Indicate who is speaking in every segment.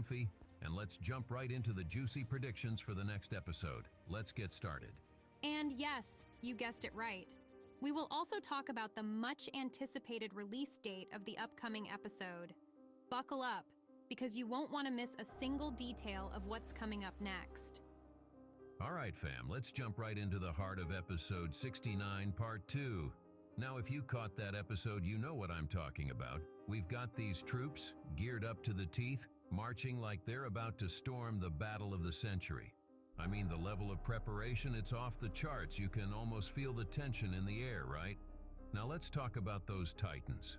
Speaker 1: comfy, and let's jump right into the juicy predictions for the next episode. Let's get started.
Speaker 2: And yes, you guessed it right. We will also talk about the much-anticipated release date of the upcoming episode. Buckle up, because you won't want to miss a single detail of what's coming up next.
Speaker 1: All right, fam, let's jump right into the heart of episode 69, part 2. Now, if you caught that episode, you know what I'm talking about. We've got these troops, geared up to the teeth, marching like they're about to storm the battle of the century. I mean, the level of preparation, it's off the charts. You can almost feel the tension in the air, right? Now let's talk about those Titans.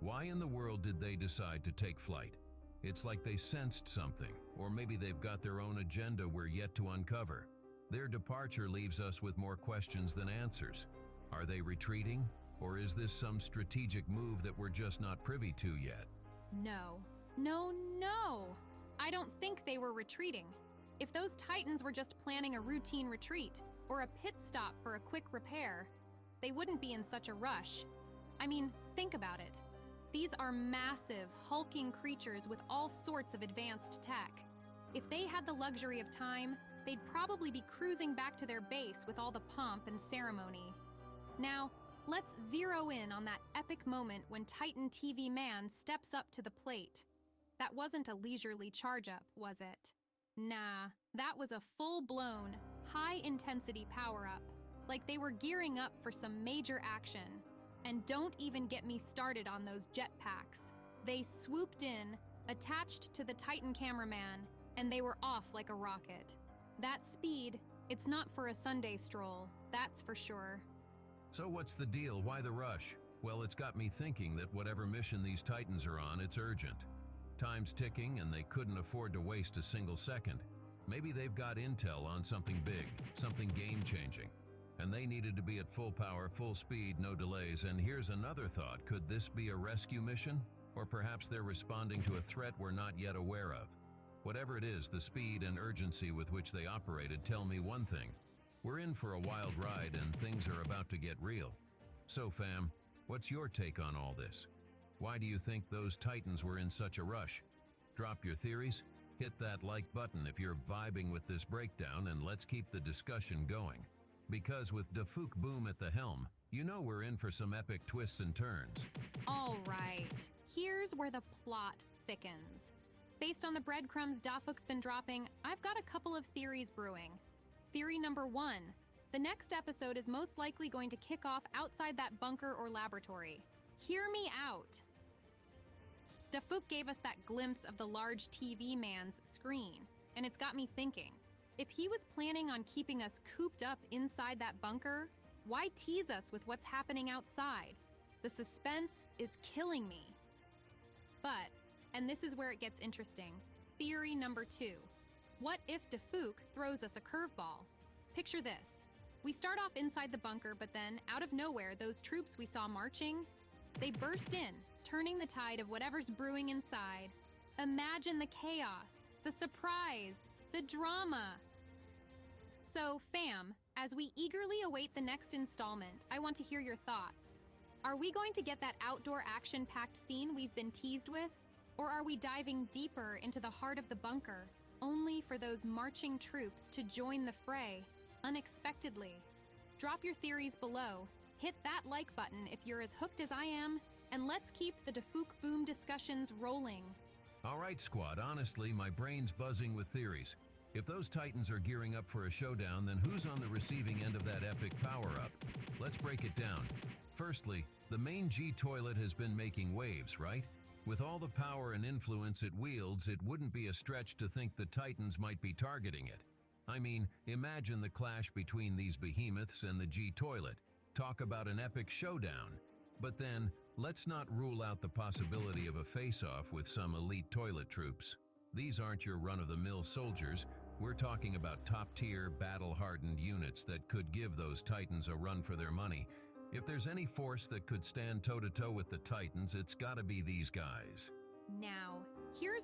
Speaker 1: Why in the world did they decide to take flight? It's like they sensed something, or maybe they've got their own agenda we're yet to uncover. Their departure leaves us with more questions than answers. Are they retreating, or is this some strategic move that we're just not privy to yet?
Speaker 2: No. I don't think they were retreating. If those Titans were just planning a routine retreat, or a pit stop for a quick repair, they wouldn't be in such a rush. I mean, think about it. These are massive, hulking creatures with all sorts of advanced tech. If they had the luxury of time, they'd probably be cruising back to their base with all the pomp and ceremony. Now, let's zero in on that epic moment when Titan TV Man steps up to the plate. That wasn't a leisurely charge-up, was it? Nah, that was a full-blown, high-intensity power-up, like they were gearing up for some major action. And don't even get me started on those jetpacks. They swooped in, attached to the Titan cameraman, and they were off like a rocket. That speed, it's not for a Sunday stroll, that's for sure.
Speaker 1: So what's the deal? Why the rush? Well, it's got me thinking that whatever mission these Titans are on, it's urgent. Time's ticking and they couldn't afford to waste a single second. Maybe they've got intel on something big, something game-changing. And they needed to be at full power, full speed, no delays. And here's another thought. Could this be a rescue mission? Or perhaps they're responding to a threat we're not yet aware of. Whatever it is, the speed and urgency with which they operated tell me one thing. We're in for a wild ride and things are about to get real. So fam, what's your take on all this? Why do you think those Titans were in such a rush? Drop your theories, hit that like button if you're vibing with this breakdown, and let's keep the discussion going. Because with Dafuk Boom at the helm, you know we're in for some epic twists and turns.
Speaker 2: All right, here's where the plot thickens. Based on the breadcrumbs Dafuk's been dropping, I've got a couple of theories brewing. Theory number 1, the next episode is most likely going to kick off outside that bunker or laboratory. Hear me out. Dafuk gave us that glimpse of the large TV man's screen, and it's got me thinking. If he was planning on keeping us cooped up inside that bunker, why tease us with what's happening outside? The suspense is killing me. But, and this is where it gets interesting, theory number 2. What if Dafuk throws us a curveball? Picture this. We start off inside the bunker, but then, out of nowhere, those troops we saw marching, they burst in, turning the tide of whatever's brewing inside. Imagine the chaos, the surprise, the drama. So, fam, as we eagerly await the next installment, I want to hear your thoughts. Are we going to get that outdoor action-packed scene we've been teased with? Or are we diving deeper into the heart of the bunker, only for those marching troops to join the fray, unexpectedly? Drop your theories below, hit that like button if you're as hooked as I am, and let's keep the Dafuk Boom discussions rolling.
Speaker 1: All right, squad, honestly, my brain's buzzing with theories. If those Titans are gearing up for a showdown, then who's on the receiving end of that epic power-up? Let's break it down. Firstly, the main G toilet has been making waves, right? With all the power and influence it wields, it wouldn't be a stretch to think the Titans might be targeting it. I mean, imagine the clash between these behemoths and the G toilet. Talk about an epic showdown. But then, let's not rule out the possibility of a face-off with some elite toilet troops. These aren't your run-of-the-mill soldiers. We're talking about top-tier, battle-hardened units that could give those Titans a run for their money. If there's any force that could stand toe-to-toe with the Titans, it's gotta be these guys.
Speaker 2: Now, here's